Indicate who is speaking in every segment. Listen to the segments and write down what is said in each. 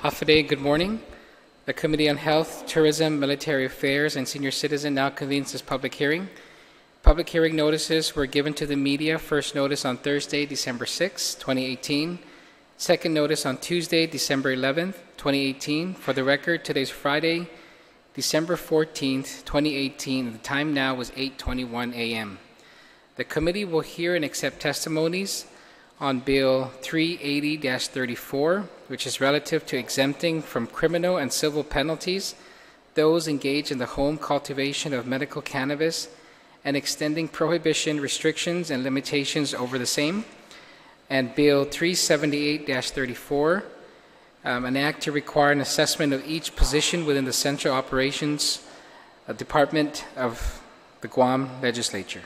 Speaker 1: Hafaday, good morning. The Committee on Health, Tourism, Military Affairs, and Senior Citizen now convenes this public hearing. Public hearing notices were given to the media. First notice on Thursday, December 6, 2018. Second notice on Tuesday, December 11th, 2018. For the record, today's Friday, December 14th, 2018. The time now was 8:21 a.m. The committee will hear and accept testimonies on Bill 380-34, which is relative to exempting from criminal and civil penalties those engaged in the home cultivation of medical cannabis and extending prohibition, restrictions, and limitations over the same. And Bill 378-34, an act to require an assessment of each position within the Central Operations Department of the Guam Legislature.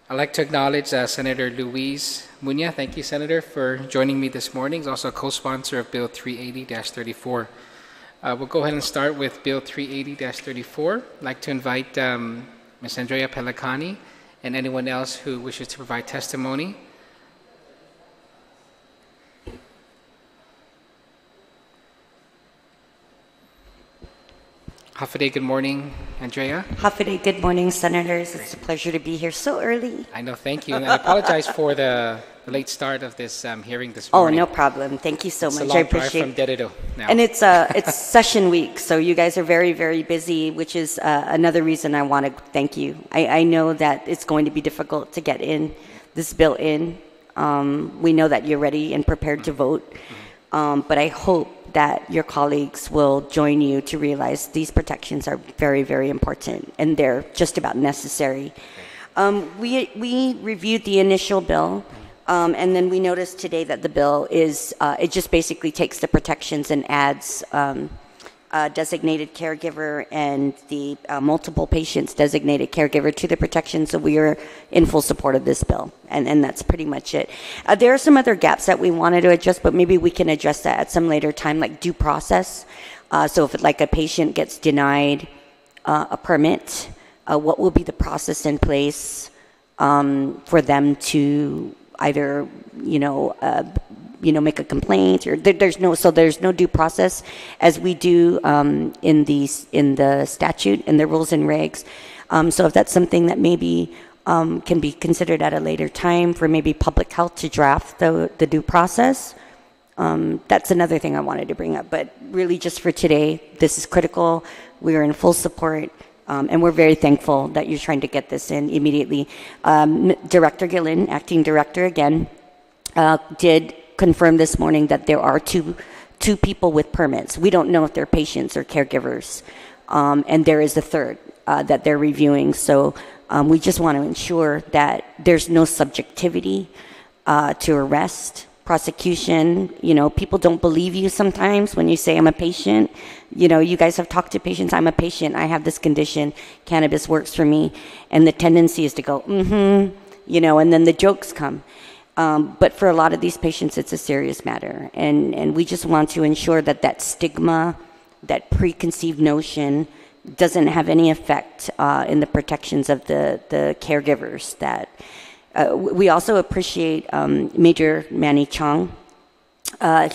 Speaker 1: I'd like to acknowledge Senator Luis Muña. Thank you, Senator, for joining me this morning. He's also a co-sponsor of Bill 380-34. We'll go ahead and start with Bill 380-34. I'd like to invite Ms. Andrea Pellicani and anyone else who wishes to provide testimony. Hafaday, good morning, Andrea.
Speaker 2: Hafaday, good morning, Senators. It's a pleasure to be here so early.
Speaker 1: I know, thank you. And I apologize for the late start of this hearing this morning.
Speaker 2: Oh, no problem. Thank you so much.
Speaker 1: It's a long
Speaker 2: I appreciate
Speaker 1: drive from Deredo now.
Speaker 2: And it's session week, so you guys are very, very busy, which is another reason I want to thank you. I know that it's going to be difficult to get this bill in. We know that you're ready and prepared to vote, but I hope that your colleagues will join you to realize these protections are very, very important, and they're just about necessary. We reviewed the initial bill, and then we noticed today that the bill is, it just basically takes the protections and adds designated caregiver and the multiple patients designated caregiver to the protection. So we are in full support of this bill, and that's pretty much it. There are some other gaps that we wanted to address, but maybe we can address that at some later time, like due process. So if like a patient gets denied a permit, what will be the process in place for them to either, make a complaint, or there's no due process as we do in the statute, in the rules and regs. So if that's something that maybe can be considered at a later time for maybe public health to draft the due process, that's another thing I wanted to bring up. But really, just for today, this is critical. We are in full support. And we're very thankful that you're trying to get this in immediately. Director Gillen, acting director again, did confirm this morning that there are two people with permits. We don't know if they're patients or caregivers. And there is a third that they're reviewing. So we just want to ensure that there's no subjectivity to arrest, prosecution. People don't believe you sometimes when you say, I'm a patient. You guys have talked to patients. I'm a patient. I have this condition. Cannabis works for me. And the tendency is to go, and then the jokes come. But for a lot of these patients, it's a serious matter. And we just want to ensure that stigma, that preconceived notion doesn't have any effect in the protections of the caregivers. We also appreciate Major Manny Chong,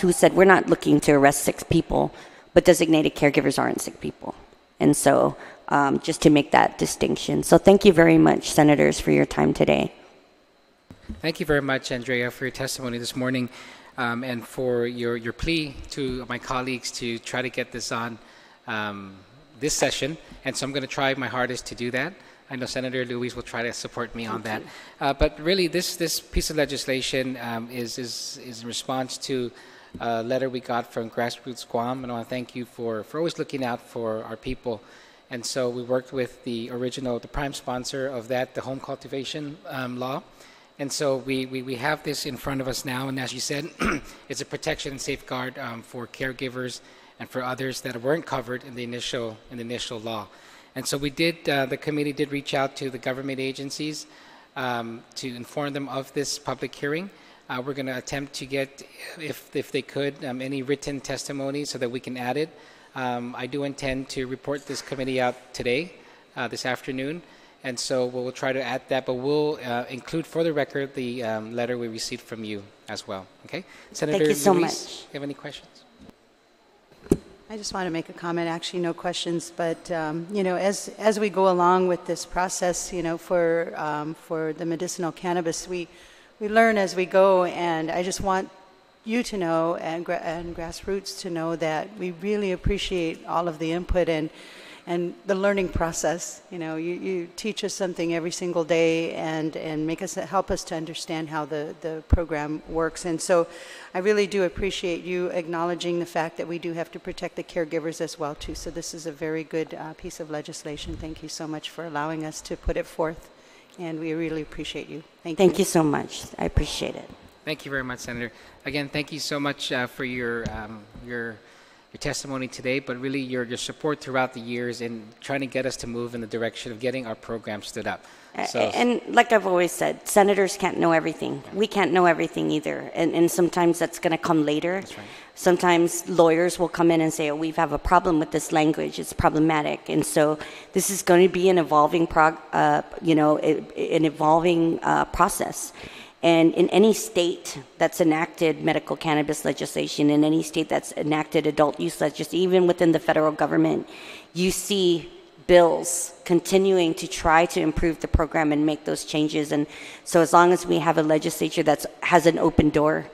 Speaker 2: who said, we're not looking to arrest sick people, but designated caregivers aren't sick people. And so just to make that distinction. So thank you very much, Senators, for your time today.
Speaker 1: Thank you very much, Andrea, for your testimony this morning and for your plea to my colleagues to try to get this on this session. And so I'm going to try my hardest to do that. I know Senator Luis will try to support me on that. But really, this piece of legislation is in response to a letter we got from Grassroots Guam. And I want to thank you for always looking out for our people. And so we worked with the prime sponsor of that, the home cultivation law. And so we have this in front of us now. And as you said, it's a protection and safeguard for caregivers and for others that weren't covered in the initial law. And so the committee did reach out to the government agencies to inform them of this public hearing. We're going to attempt to get, if they could, any written testimony so that we can add it. I do intend to report this committee out today, this afternoon, And so we'll try to add that, but we'll include for the record the letter we received from you as well. Okay? Senator
Speaker 2: Thank you so
Speaker 1: Luis,
Speaker 2: much.
Speaker 1: you have any questions?
Speaker 3: I just want to make a comment, actually no questions, but you know, as we go along with this process, you know, for the medicinal cannabis, we learn as we go, and I just want you to know and Grassroots to know that we really appreciate all of the input and the learning process. You know, you teach us something every single day and help us to understand how the program works. And so I really do appreciate you acknowledging the fact that we do have to protect the caregivers as well too. So this is a very good piece of legislation. Thank you so much for allowing us to put it forth. And we really appreciate you.
Speaker 2: Thank you so much. I appreciate it.
Speaker 1: Thank you very much, Senator. Again, thank you so much for your testimony today, but really your support throughout the years in trying to get us to move in the direction of getting our program stood up. So,
Speaker 2: And like I've always said, senators can't know everything. We can't know everything either. And sometimes that's going to come later.
Speaker 1: That's right.
Speaker 2: Sometimes lawyers will come in and say, oh, we have a problem with this language. It's problematic. And so this is going to be an evolving, process. And in any state that's enacted medical cannabis legislation, in any state that's enacted adult use legislation, even within the federal government, you see bills continuing to try to improve the program and make those changes. And so as long as we have a legislature that has an open door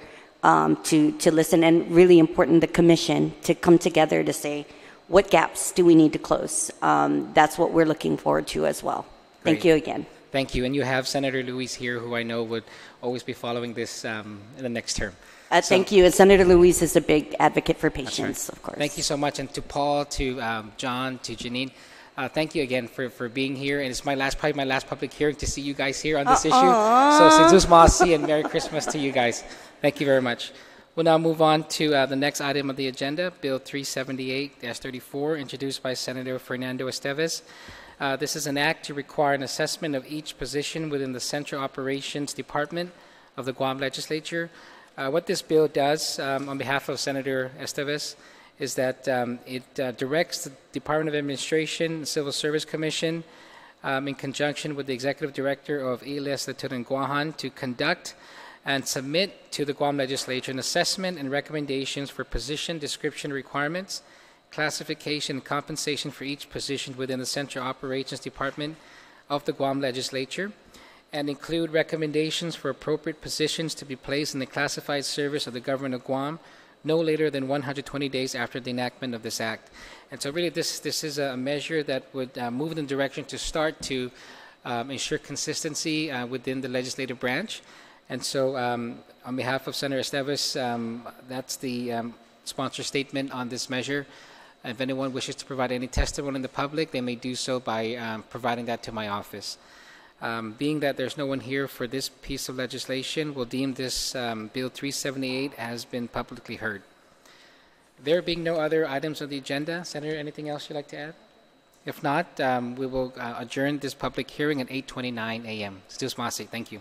Speaker 2: to listen, and really important, the commission to come together to say, what gaps do we need to close? That's what we're looking forward to as well. Thank
Speaker 1: Great.
Speaker 2: you again.
Speaker 1: Thank you. And you have Senator Luis here, who I know would always be following this in the next term.
Speaker 2: Thank you. And Senator Luis is a big advocate for patients,
Speaker 1: right.
Speaker 2: of course.
Speaker 1: Thank you so much. And to Paul, to John, to Janine, thank you again for being here. And it's probably my last public hearing to see you guys here on this issue. So, Jesus Masi, and Merry Christmas to you guys. Thank you very much. We'll now move on to the next item of the agenda, Bill 378-34, introduced by Senator Fernando Esteves. This is an act to require an assessment of each position within the Central Operations Department of the Guam Legislature. What this bill does, on behalf of Senator Esteves, is that it directs the Department of Administration and Civil Service Commission, in conjunction with the Executive Director of ILES Lieutenant Guahan, to conduct and submit to the Guam Legislature an assessment and recommendations for position description requirements, classification and compensation for each position within the Central Operations Department of the Guam Legislature, and include recommendations for appropriate positions to be placed in the classified service of the government of Guam no later than 120 days after the enactment of this act. And so really this is a measure that would move in the direction to start to ensure consistency within the legislative branch. And so on behalf of Senator Esteves, that's the sponsor statement on this measure. If anyone wishes to provide any testimony in the public, they may do so by providing that to my office. Being that there's no one here for this piece of legislation, we'll deem this Bill 378 has been publicly heard. There being no other items on the agenda, Senator, anything else you'd like to add? If not, we will adjourn this public hearing at 8:29 a.m. Still Masi, thank you.